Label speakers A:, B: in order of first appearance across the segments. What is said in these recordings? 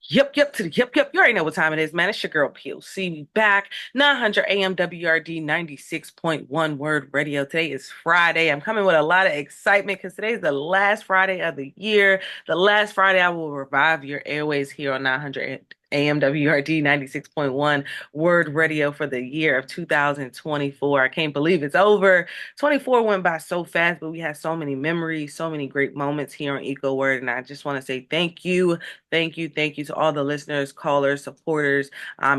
A: Yep, to the yep. You already know what time it is, man. It's your girl P.O.C. We back. 900 AM WRD 96.1 Word Radio. Today is Friday. I'm coming with a lot of excitement because today is the last Friday of the year. The last Friday I will revive your airways here on 900 AM WRD 96.1 Word Radio for the year of 2024. I can't believe it's over. 24 went by so fast, but we had so many memories, so many great moments here on Eco Word. And I just want to say thank you. Thank you to all the listeners, callers, supporters,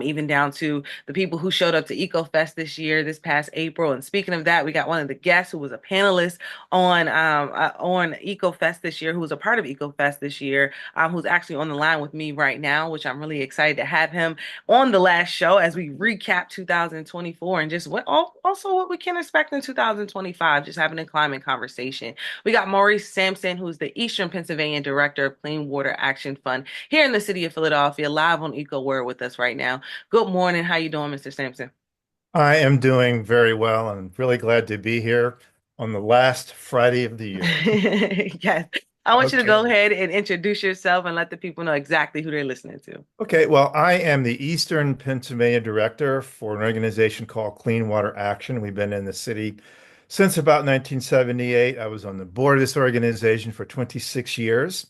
A: even down to the people who showed up to EcoFest this year, this past April. And speaking of that, we got one of the guests who was a panelist on EcoFest this year, who was a part of EcoFest this year, who's actually on the line with me right now, which I'm really excited to have him on the last show as we recap 2024 and just also what we can expect in 2025, just having a climate conversation. We got Maurice Sampson, who's the Eastern Pennsylvania Director of Clean Water Action Fund here in the city of Philadelphia, live on Eco Word with us right now. Good morning. How you doing, Mr. Sampson?
B: I am doing very well and really glad to be here on the last Friday of the year.
A: Yes. I want you to
B: Okay.
A: go ahead and introduce yourself and let the people know exactly who they're listening to.
B: Okay. Well, I am the Eastern Pennsylvania director for an organization called Clean Water Action. We've been in the city since about 1978. I was on the board of this organization for 26 years.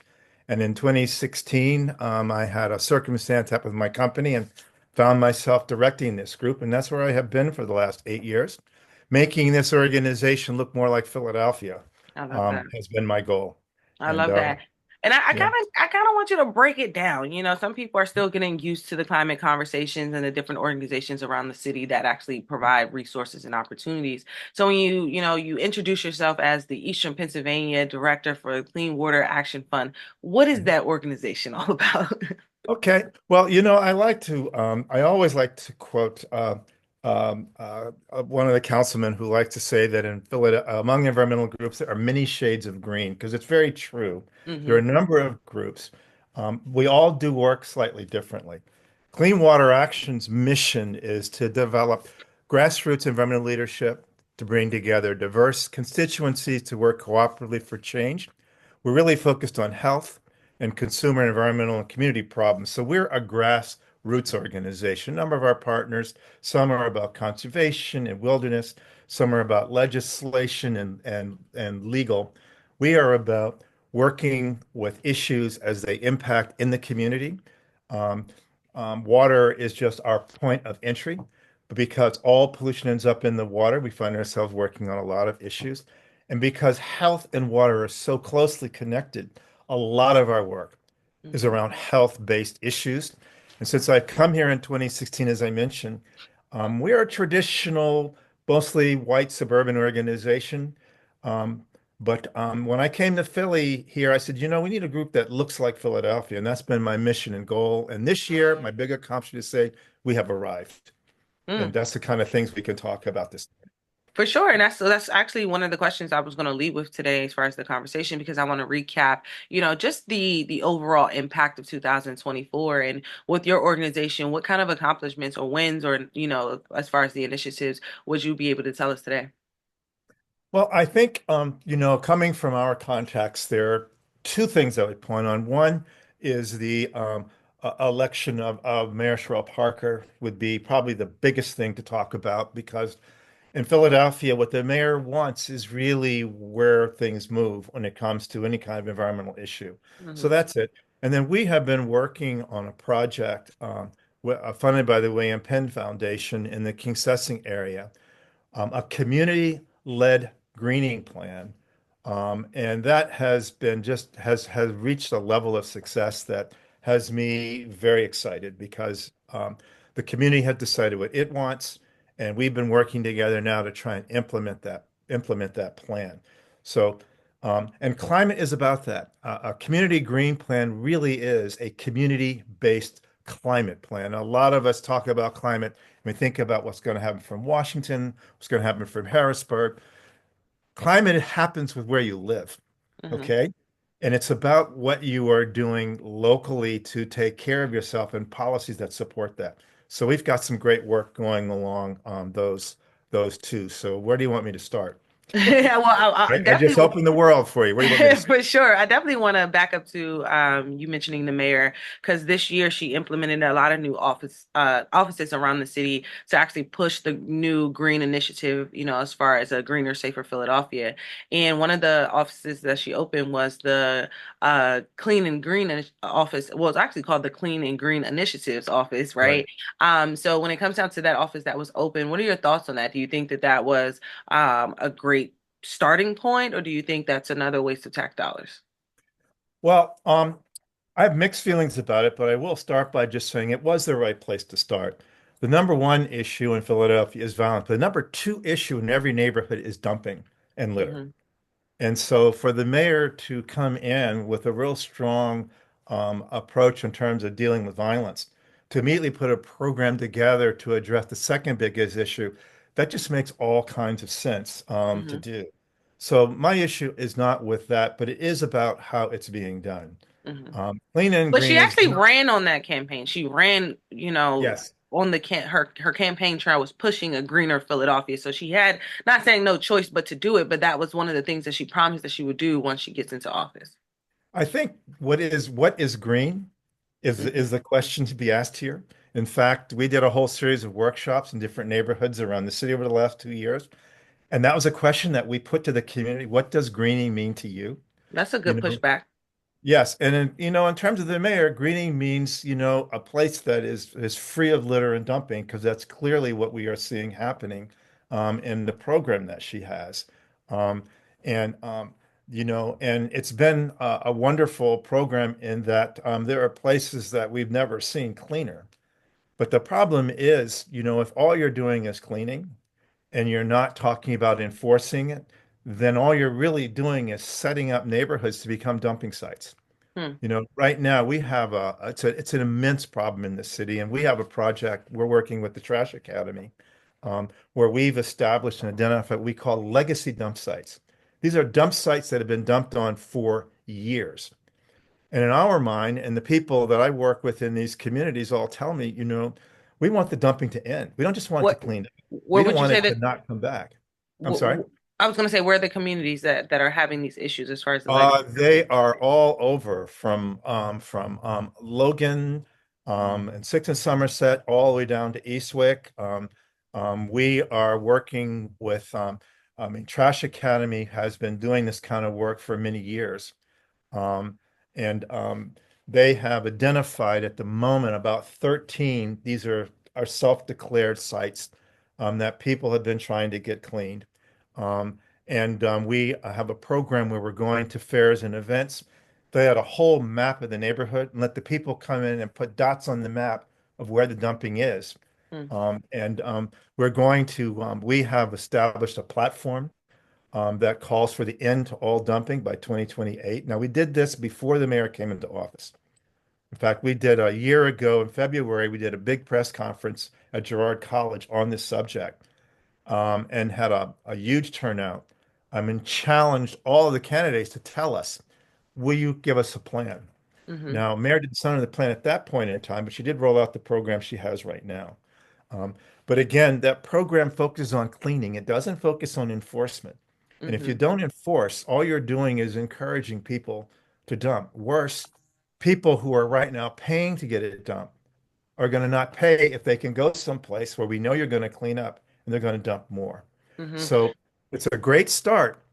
B: And in 2016, I had a circumstance happen with my company and found myself directing this group. And that's where I have been for the last 8 years. Making this organization look more like Philadelphia,
A: I love that.
B: has been my goal.
A: I
B: And
A: love that. And I
B: yeah.
A: kind of want you to break it down. You know, some people are still getting used to the climate conversations and the different organizations around the city that actually provide resources and opportunities. So when you introduce yourself as the Eastern Pennsylvania Director for Clean Water Action Fund, what is that organization all about?
B: Okay. Well, I always like to quote one of the councilmen who likes to say that in Philadelphia, among environmental groups, there are many shades of green, because it's very true. There are a
A: Hmm.
B: number of groups. We all do work slightly differently. Clean Water Action's mission is to develop grassroots environmental leadership to bring together diverse constituencies to work cooperatively for change. We're really focused on health and consumer, environmental, and community problems. So we're a grassroots organization. A number of our partners, some are about conservation and wilderness, some are about legislation and legal. We are about working with issues as they impact in the community. Um, Water is just our point of entry, but because all pollution ends up in the water, we find ourselves working on a lot of issues. And because health and water are so closely connected, a lot of our work is
A: Hmm.
B: around health-based issues. And since I come here in 2016, as I mentioned, we are a traditional, mostly white suburban organization. Um, but when I came to Philly here, I said, we need a group that looks like Philadelphia. And that's been my mission and goal. And this year, my big accomplishment is to say we have arrived. And that's the kind of things we can talk about this.
A: For sure. And that's actually one of the questions I was going to lead with today as far as the conversation, because I want to recap, just the overall impact of 2024 and with your organization, what kind of accomplishments or wins or, as far as the initiatives would you be able to tell us today?
B: Well, I think, coming from our context, there are two things I would point on. One is the election of Mayor Sherrill Parker would be probably the biggest thing to talk about, because in Philadelphia, what the mayor wants is really where things move when it comes to any kind of environmental issue. So
A: Hmm.
B: that's it. And then we have been working on a project funded by the William Penn Foundation in the Kingsessing area, a community-led greening plan. And that has been just has reached a level of success that has me very excited, because the community has decided what it wants, and we've been working together now to try and implement that plan. So, and climate is about that. A community green plan really is a community-based climate plan. A lot of us talk about climate and we think about what's going to happen from Washington, what's going to happen from Harrisburg. Climate happens with where you live,
A: Hmm.
B: okay? And it's about what you are doing locally to take care of yourself and policies that support that. So we've got some great work going along on those two. So where do you want me to start?
A: Yeah, well, I
B: I just
A: definitely
B: opened the world for you. What do you want me to say?
A: for sure. I definitely want to back up to you mentioning the mayor because this year she implemented a lot of new offices around the city to actually push the new green initiative, as far as a greener, safer Philadelphia. And one of the offices that she opened was the Clean and Green office. Well, it's actually called the Clean and Green Initiatives office, right?
B: Right.
A: So when it comes down to that office that was open, what are your thoughts on that? Do you think that that was a great starting point, or do you think that's another waste of tax dollars?
B: Well, I have mixed feelings about it, but I will start by just saying it was the right place to start. The number one issue in Philadelphia is violence. The number two issue in every neighborhood is dumping and litter.
A: Hmm.
B: And so for the mayor to come in with a real strong approach in terms of dealing with violence, to immediately put a program together to address the second biggest issue, that just makes all kinds of sense to
A: Hmm.
B: do. So my issue is not with that, but it is about how it's being done.
A: Hmm.
B: Clean and
A: But she
B: green is
A: actually
B: not,
A: ran on that campaign. She ran,
B: yes.
A: on the her campaign trail was pushing a greener Philadelphia. So she had, not saying no choice but to do it, but that was one of the things that she promised that she would do once she gets into office.
B: I think what is green is
A: Hmm.
B: the question to be asked here. In fact, we did a whole series of workshops in different neighborhoods around the city over the last 2 years, and that was a question that we put to the community. What does greening mean to you?
A: That's a
B: You
A: good
B: know,
A: pushback.
B: yes, and in terms of the mayor, greening means, a place that is free of litter and dumping, because that's clearly what we are seeing happening in the program that she has. Um, and and it's been a wonderful program in that there are places that we've never seen cleaner. But the problem is, if all you're doing is cleaning and you're not talking about enforcing it, then all you're really doing is setting up neighborhoods to become dumping sites.
A: Hmm.
B: Right now we have it's an immense problem in the city, and we have a project we're working with the Trash Academy, where we've established and identified what we call legacy dump sites. These are dump sites that have been dumped on for years. And in our mind, and the people that I work with in these communities all tell me, we want the dumping to end. We don't just want it to
A: What,
B: clean up.
A: where
B: We don't
A: would you
B: want
A: say
B: it to
A: that?
B: not come back. I'm
A: wh-
B: sorry.
A: wh- I was going to say, where are the communities that are having these issues as far as the legacy?
B: They are all over from Logan and Sixth and Somerset all the way down to Eastwick. We are working with I mean, Trash Academy has been doing this kind of work for many years. Um, and they have identified at the moment about 13. These are self-declared sites that people have been trying to get cleaned. And we have a program where we're going to fairs and events. They had a whole map of the neighborhood and let the people come in and put dots on the map of where the dumping is.
A: Hmm.
B: And we have established a platform that calls for the end to all dumping by 2028. Now, we did this before the mayor came into office. In fact, we did a year ago in February, we did a big press conference at Girard College on this subject and had a huge turnout. I mean, challenged all of the candidates to tell us, will you give us a plan?
A: Hmm.
B: Now, Mayor didn't sign on the plan at that point in time, but she did roll out the program she has right now. Um, but again, that program focuses on cleaning. It doesn't focus on enforcement. And if you
A: Hmm.
B: don't enforce, all you're doing is encouraging people to dump. Worse, people who are right now paying to get it dumped are going to not pay if they can go someplace where we know you're going to clean up and they're going to dump more.
A: Hmm.
B: So it's a great start,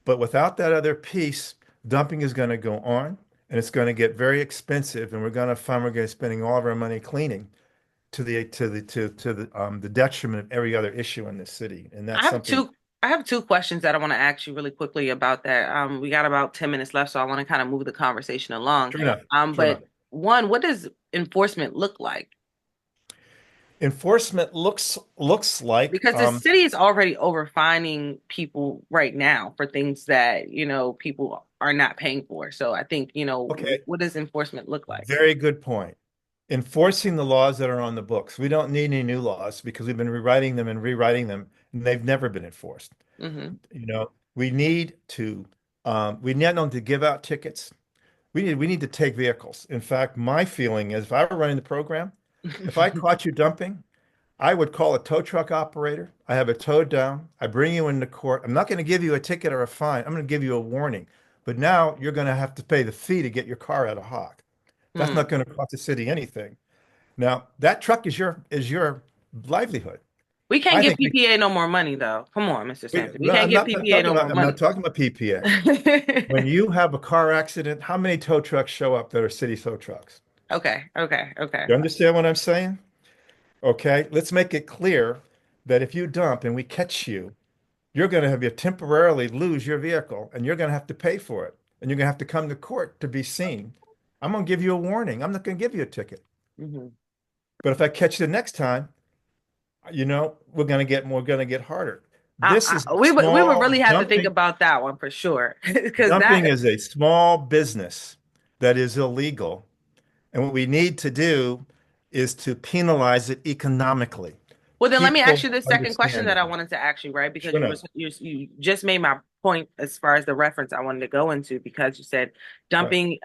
B: but without that other piece, dumping is going to go on and it's going to get very expensive, and we're going to find we're going to be spending all of our money cleaning to the detriment of every other issue in this city. And
A: I
B: that's
A: have
B: something.
A: two I have two questions that I want to ask you really quickly about that. We got about 10 minutes left, so I want to kind of move the conversation along.
B: Sure enough. Sure
A: But
B: enough.
A: one, what does enforcement look like?
B: Enforcement looks like
A: Because the city is already overfining people right now for things that, people are not paying for. So I think,
B: okay,
A: what does enforcement look like?
B: very good point. Enforcing the laws that are on the books. We don't need any new laws because we've been rewriting them and rewriting them, and they've never been enforced.
A: Hmm.
B: We need to we need not to give out tickets. We need to take vehicles. In fact, my feeling is if I were running the program, if I caught you dumping, I would call a tow truck operator. I have it towed down. I bring you into court. I'm not going to give you a ticket or a fine. I'm going to give you a warning. But now you're going to have to pay the fee to get your car out of hock. That's not
A: Hmm.
B: going to cost the city anything. Now, that truck is your livelihood.
A: We can't
B: I
A: give
B: think
A: PPA no more money though. Come on, Mr. Sampson. We
B: no,
A: can't give PPA no more
B: I'm not
A: money.
B: talking about PPA. When you have a car accident, how many tow trucks show up that are city tow trucks?
A: Okay, okay, okay.
B: You understand what I'm saying? Okay, let's make it clear that if you dump and we catch you, you're going to have you temporarily lose your vehicle and you're going to have to pay for it. And you're going to have to come to court to be seen. I'm going to give you a warning. I'm not going to give you a ticket.
A: Hmm.
B: But if I catch you the next time, we're going to get harder. This is a
A: We would really
B: small
A: have to think
B: dumping.
A: about that one for sure, because
B: Dumping
A: that.
B: is a small business that is illegal. And what we need to do is to penalize it economically.
A: Well, then let me ask
B: People
A: you the second question
B: understand
A: that I
B: that.
A: wanted to ask you, right? Because
B: Sure
A: you were
B: enough.
A: you just made my point as far as the reference I wanted to go into because you said
B: Right.
A: dumping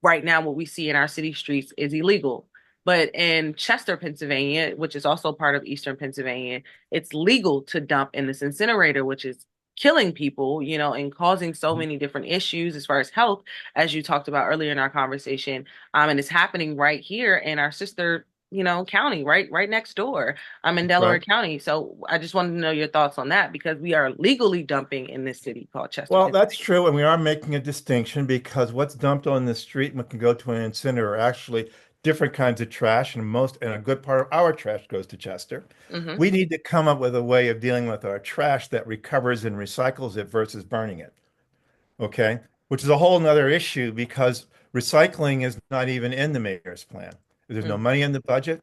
A: right now what we see in our city streets is illegal. But in Chester, Pennsylvania, which is also part of Eastern Pennsylvania, it's legal to dump in this incinerator, which is killing people, and causing so many different issues as far as health, as you talked about earlier in our conversation. And it's happening right here in our sister, county, right next door. I'm in Delaware
B: Right.
A: County. So I just wanted to know your thoughts on that because we are legally dumping in this city called Chester,
B: Well, that's
A: Pennsylvania.
B: true, and we are making a distinction because what's dumped on the street and what can go to an incinerator are actually different kinds of trash, and a good part of our trash goes to Chester.
A: Hmm.
B: We need to come up with a way of dealing with our trash that recovers and recycles it versus burning it. Okay, which is a whole nother issue because recycling is not even in the mayor's plan. There's no money in the budget.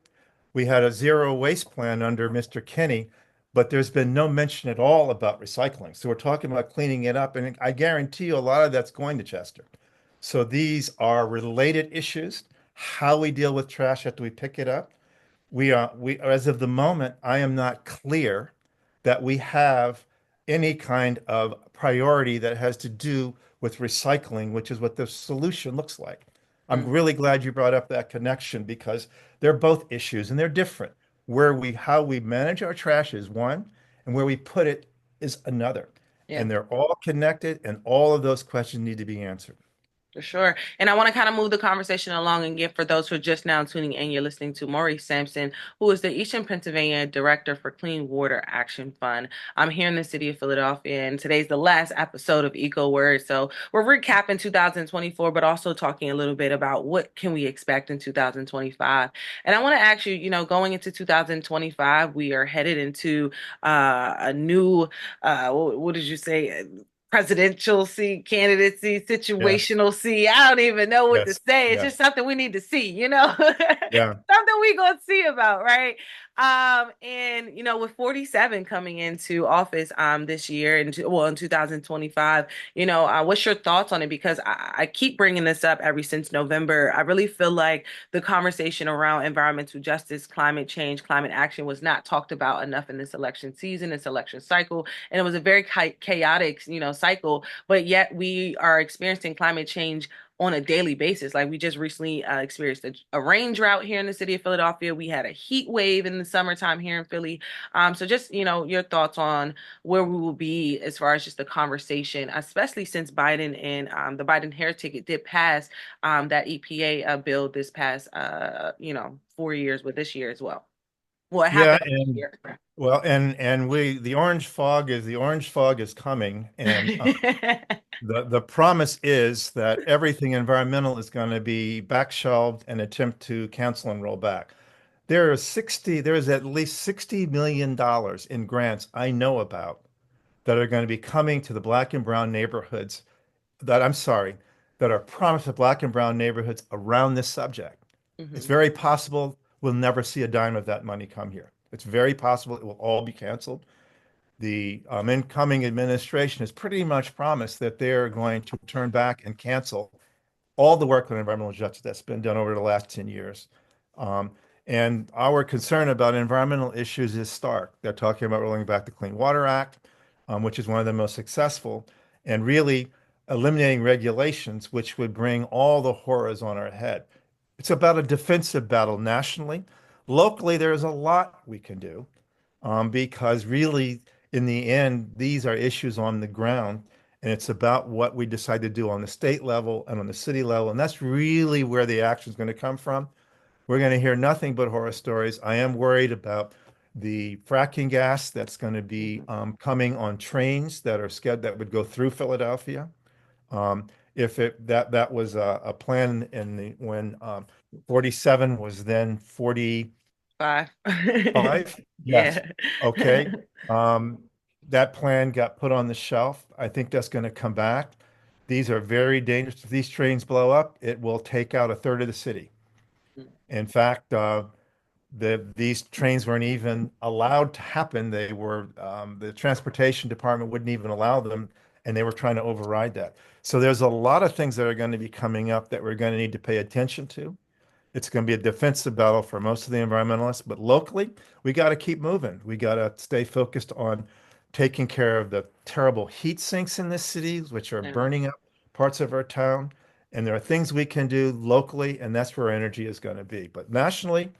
B: We had a zero waste plan under Mr. Kenny, but there's been no mention at all about recycling. So we're talking about cleaning it up, and I guarantee you a lot of that's going to Chester. So these are related issues. How we deal with trash after we pick it up. As of the moment, I am not clear that we have any kind of priority that has to do with recycling, which is what the solution looks like. I'm
A: Hmm.
B: really glad you brought up that connection because they're both issues and they're different. How we manage our trash is one, and where we put it is another.
A: Yeah.
B: And they're all connected, and all of those questions need to be answered.
A: For sure. And I want to kind of move the conversation along and get for those who are just now tuning in, you're listening to Maurice Sampson, who is the Eastern Pennsylvania Director for Clean Water Action Fund. I'm here in the city of Philadelphia, and today's the last episode of Eco Word. So we're recapping 2024, but also talking a little bit about what can we expect in 2025. And I want to ask you, going into 2025, we are headed into a new, what did you say? Presidential seat, candidacy,
B: Yes.
A: situational seat. I don't even know what to
B: Yes.
A: say. It's
B: Yeah.
A: just something we need to see,
B: Yeah.
A: something we gonna see about, right? And with 47 coming into office this year in 2025, what's your thoughts on it? Because I keep bringing this up ever since November. I really feel like the conversation around environmental justice, climate change, climate action was not talked about enough in this election season, this election cycle, and it was a very chaotic, cycle. But yet we are experiencing climate change on a daily basis. Like we just recently experienced a rain drought here in the city of Philadelphia. We had a heat wave in the summertime here in Philly. So just your thoughts on where we will be as far as just the conversation, especially since Biden and the Biden hair ticket did pass that EPA bill this past 4 years, with this year as well. Well, it
B: Yeah,
A: happened this
B: and
A: year.
B: well, and we the orange fog is coming, and the promise is that everything environmental is going to be back shelved and attempt to cancel and roll back. There is at least $60 million in grants I know about that are going to be coming to the black and brown neighborhoods that I'm sorry, that are promised to black and brown neighborhoods around this subject. It's
A: Hmm.
B: very possible we'll never see a dime of that money come here. It's very possible it will all be canceled. The incoming administration has pretty much promised that they're going to turn back and cancel all the work on environmental justice that's been done over the last 10 years. Um, and our concern about environmental issues is stark. They're talking about rolling back the Clean Water Act, which is one of the most successful, and really eliminating regulations, which would bring all the horrors on our head. It's about a defensive battle nationally. Locally, there's a lot we can do because really, in the end, these are issues on the ground, and it's about what we decide to do on the state level and on the city level, and that's really where the action is going to come from. We're going to hear nothing but horror stories. I am worried about the fracking gas that's going to be
A: Mhm.
B: coming on trains that are scheduled that would go through Philadelphia. Um, if it that was a plan in the when 47 was then 45.
A: Five.
B: Yes.
A: Yeah.
B: Okay. Um, that plan got put on the shelf. I think that's going to come back. These are very dangerous. If these trains blow up, it will take out a third of the city. In fact, these trains weren't even allowed to happen. They were the transportation department wouldn't even allow them, and they were trying to override that. So there's a lot of things that are going to be coming up that we're going to need to pay attention to. It's going to be a defensive battle for most of the environmentalists, but locally, we got to keep moving. We got to stay focused on taking care of the terrible heat sinks in this city, which are
A: Yeah.
B: burning up parts of our town. And there are things we can do locally, and that's where energy is going to be. But nationally,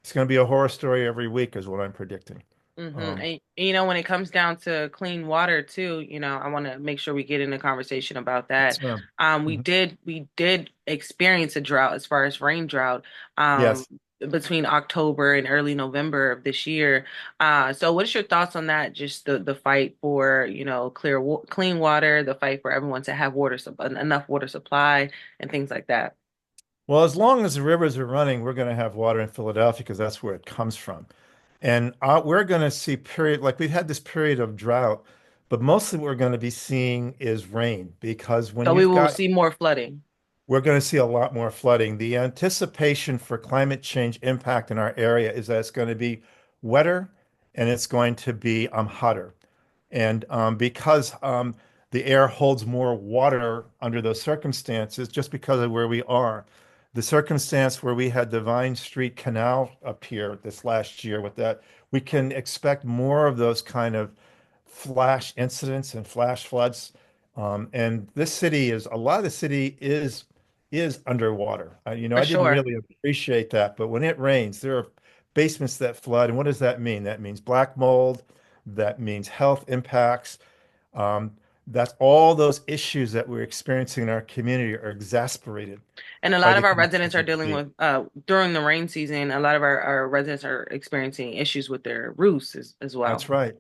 B: it's going to be a horror story every week, is what I'm predicting. Um,
A: And when it comes down to clean water too, I want to make sure we get in a conversation about that.
B: yes, ma'am.
A: We
B: Mhm.
A: did experience a drought as far as rain drought,
B: Yes.
A: between October and early November of this year. So what is your thoughts on that? Just the fight for, clean water, the fight for everyone to have enough water supply and things like that.
B: Well, as long as the rivers are running, we're going to have water in Philadelphia because that's where it comes from. And we're going to see period, like we've had this period of drought, but mostly what we're going to be seeing is rain because when
A: So we
B: you've
A: will
B: got,
A: see more flooding
B: we're going to see a lot more flooding. The anticipation for climate change impact in our area is that it's going to be wetter and it's going to be hotter. And because the air holds more water under those circumstances, just because of where we are, the circumstance where we had the Vine Street Canal up here this last year with that, we can expect more of those kind of flash incidents and flash floods. And this city is a lot of the city is underwater.
A: for
B: I didn't
A: sure.
B: really appreciate that, but when it rains, there are basements that flood. And what does that mean? That means black mold. That means health impacts. Um, that's all those issues that we're experiencing in our community are exasperated
A: And a
B: by
A: lot
B: the
A: of our
B: conditions
A: residents are
B: we
A: dealing
B: see.
A: with, during the rain season, a lot of our residents are experiencing issues with their roofs as
B: That's
A: well.
B: right.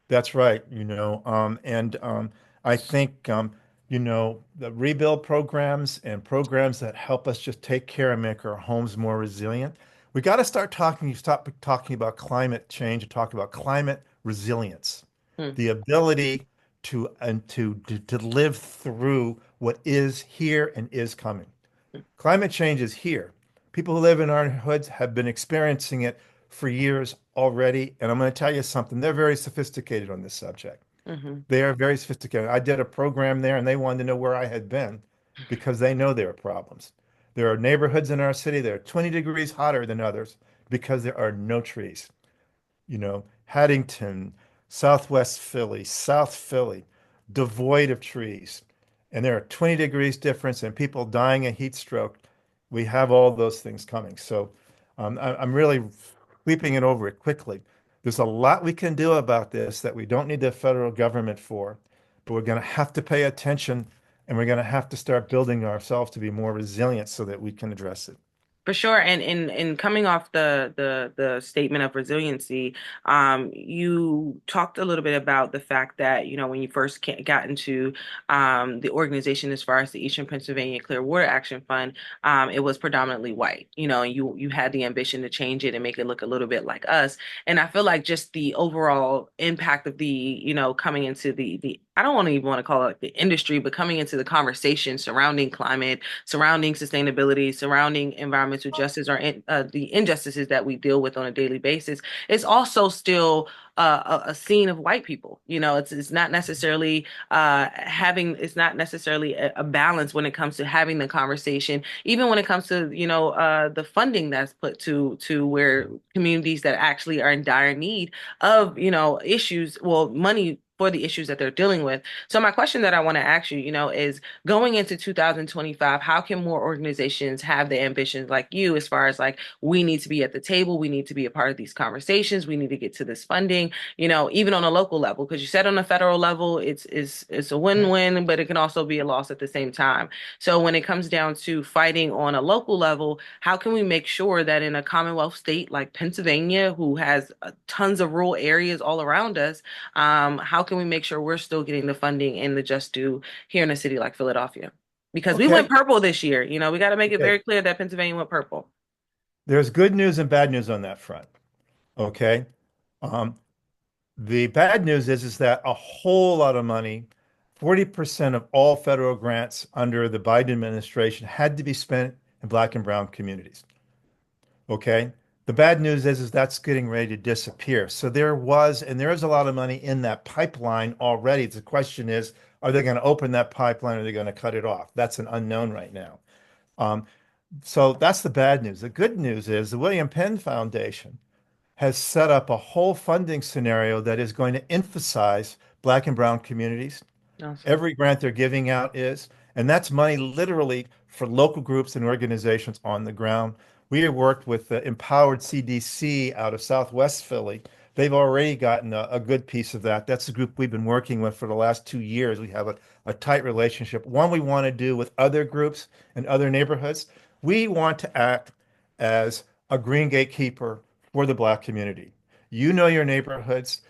B: That's right. And I think the rebuild programs and programs that help us just take care and make our homes more resilient. We got to stop talking about climate change and talk about climate resilience,
A: Hmm.
B: the ability to live through what is here and is coming. Climate change is here. People who live in our hoods have been experiencing it for years already. And I'm going to tell you something, they're very sophisticated on this subject.
A: Hmm.
B: They are very sophisticated. I did a program there and they wanted to know where I had been because they know there are problems. There are neighborhoods in our city that are 20 degrees hotter than others because there are no trees. Haddington, Southwest Philly, South Philly, devoid of trees. And there are 20 degrees difference and people dying of heat stroke. We have all those things coming. So I'm really sweeping it over it quickly. There's a lot we can do about this that we don't need the federal government for, but we're going to have to pay attention and we're going to have to start building ourselves to be more resilient so that we can address it.
A: For sure, and in coming off the statement of resiliency, you talked a little bit about the fact that when you first got into the organization as far as the Eastern Pennsylvania Clear Water Action Fund, it was predominantly white. And you had the ambition to change it and make it look a little bit like us. And I feel like just the overall impact of the coming into the I don't even want to call it the industry, but coming into the conversation surrounding climate, surrounding sustainability, surrounding environmental justice, or the injustices that we deal with on a daily basis, it's also still a scene of white people. It's not necessarily it's not necessarily a balance when it comes to having the conversation, even when it comes to the funding that's put to where communities that actually are in dire need of issues, well, money for the issues that they're dealing with. So my question that I want to ask you, is going into 2025, how can more organizations have the ambitions like you as far as like we need to be at the table, we need to be a part of these conversations, we need to get to this funding, even on a local level, because you said on a federal level, it's a win-win, but it can also be a loss at the same time. So when it comes down to fighting on a local level, how can we make sure that in a Commonwealth state like Pennsylvania, who has tons of rural areas all around us, how can we make sure we're still getting the funding and the just due here in a city like Philadelphia? Because we went
B: Okay.
A: purple this year. We got to make it
B: Okay.
A: very clear that Pennsylvania went purple.
B: There's good news and bad news on that front. Okay. Um, the bad news is that a whole lot of money, 40% of all federal grants under the Biden administration had to be spent in Black and brown communities. Okay. The bad news is that's getting ready to disappear. So there was, and there is a lot of money in that pipeline already. The question is, are they going to open that pipeline or are they going to cut it off? That's an unknown right now. Um, so that's the bad news. The good news is the William Penn Foundation has set up a whole funding scenario that is going to emphasize Black and brown communities.
A: Awesome.
B: Every grant they're giving out is, and that's money literally for local groups and organizations on the ground. We have worked with the Empowered CDC out of Southwest Philly. They've already gotten a good piece of that. That's the group we've been working with for the last 2 years. We have a tight relationship. One we want to do with other groups and other neighborhoods. We want to act as a green gatekeeper for the Black community. You know your neighborhoods.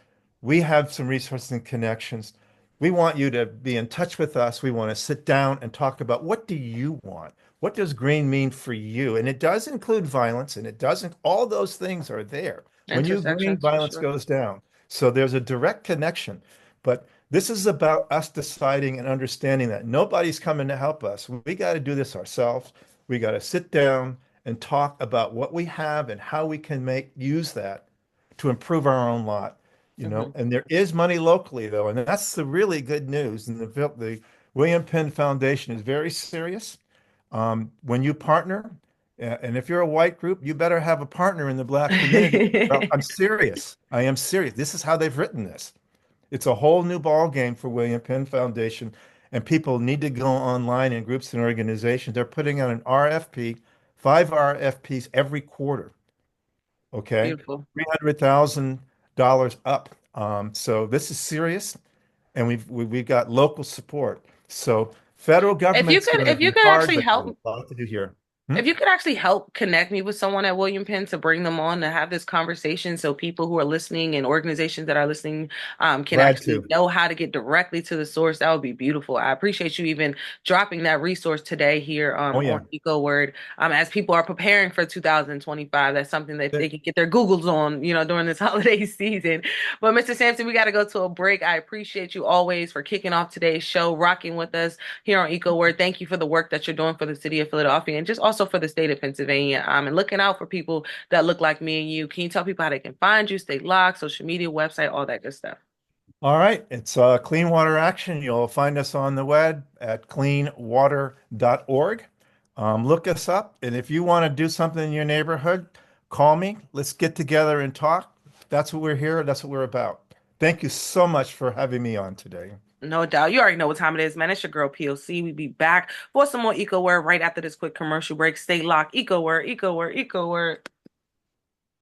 B: We have some resources and connections. We want you to be in touch with us. We want to sit down and talk about what do you want? What does green mean for you? And it does include violence, and it doesn't, all those things are there. When you green,
A: Intersections for
B: violence
A: sure.
B: goes down. So there's a direct connection. But this is about us deciding and understanding that nobody's coming to help us. We got to do this ourselves. We got to sit down and talk about what we have and how we can use that to improve our own lot.
A: Hmm.
B: And there is money locally though, and that's the really good news. And the William Penn Foundation is very serious. When you partner, and if you're a white group, you better have a partner in the Black community. Well, I'm serious. I am serious. This is how they've written this. It's a whole new ball game for William Penn Foundation, and people need to go online in groups and organizations. They're putting out an RFP, 5 RFPs every quarter. Okay,
A: Beautiful.
B: $300,000 up. So this is serious, and we've got local support. So federal
A: If you
B: government's
A: could,
B: going to
A: if you
B: be
A: could
B: hard,
A: actually
B: but there's
A: help
B: a lot to do here. Hmm?
A: If you could actually help connect me with someone at William Penn to bring them on to have this conversation so people who are listening and organizations that are listening can
B: Glad
A: actually
B: to.
A: know how to get directly to the source, that would be beautiful. I appreciate you even dropping that resource today here
B: Oh
A: on
B: yeah.
A: EcoWord. As people are preparing for 2025, that's something that they
B: Th-
A: can get their Googles on, during this holiday season. But Mr. Sampson, we got to go to a break. I appreciate you always for kicking off today's show, rocking with us here on EcoWord. Thank you for the work that you're doing for the city of Philadelphia and just also for the state of Pennsylvania. And looking out for people that look like me and you. Can you tell people how they can find you, stay locked, social media, website, all that good stuff?
B: All right. It's Clean Water Action. You'll find us on the web at cleanwater.org. Look us up, and if you want to do something in your neighborhood, call me. Let's get together and talk. That's what we're here. That's what we're about. Thank you so much for having me on today.
A: No doubt. You already know what time it is, man. It's your girl P.O.C. We'll be back for some more Eco Word right after this quick commercial break. Stay locked. Eco Word, Eco Word, Eco Word.